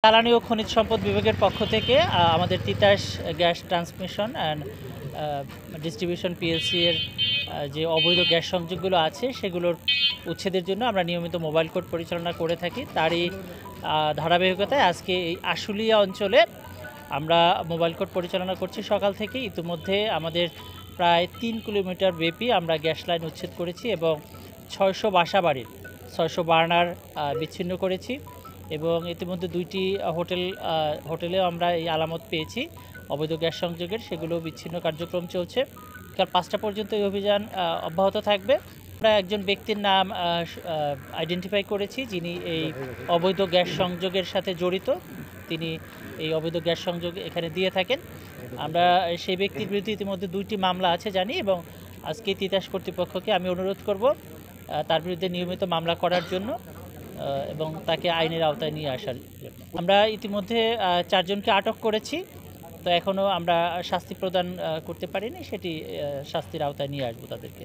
জ্বালানি ও খনিজ সম্পদ বিভাগের পক্ষ থেকে আমাদের Titas gas transmission and distribution PLC এর যে অবৈধ গ্যাস সংযোগগুলো আছে সেগুলোর উচ্ছেদের জন্য আমরা নিয়মিত মোবাইল কোর্ট পরিচালনা করে থাকি। তারই ধারাবাহিকতায় আজকে এই আশুলিয়া অঞ্চলে আমরা মোবাইল কোর্ট পরিচালনা করছি সকাল থেকে। ইতিমধ্যে আমাদের প্রায় 3 কিলোমিটার ব্যাপী আমরা গ্যাস লাইন উচ্ছেদ করেছি এবং 600 বাসাবাড়ির 600 বার্নার বিচ্ছিন্ন করেছি এবং ইতিমধ্যে 2টি হোটেলেও আমরা এই আলামত পেয়েছি অবৈধ গ্যাস সংযোগের, সেগুলো বিচ্ছিন্ন কার্যক্রম চলছে। কাল 5টা পর্যন্ত এই অভিযান অব্যাহত থাকবে। আমরা একজন ব্যক্তির নাম আইডেন্টিফাই করেছি যিনি এই অবৈধ গ্যাস সংযোগের সাথে জড়িত। তিনি এই অবৈধ গ্যাস সংযোগ এখানে দিয়ে থাকেন। আমরা সেই ব্যক্তির বিরুদ্ধে ইতিমধ্যে 2টি মামলা আছে জানি এবং আজকে তিতাস কর্তৃপক্ষকে আমি অনুরোধ করব তার বিরুদ্ধে নিয়মিত মামলা করার জন্য এবং তাকে আইনের আওতায় নিয়ে আসার জন্য। আমরা ইতিমধ্যে 4 জনকে আটক করেছি, তো এখনও আমরা শাস্তি প্রদান করতে পারিনি, সেটি শাস্তির আওতায় নিয়ে আসবো তাদেরকে।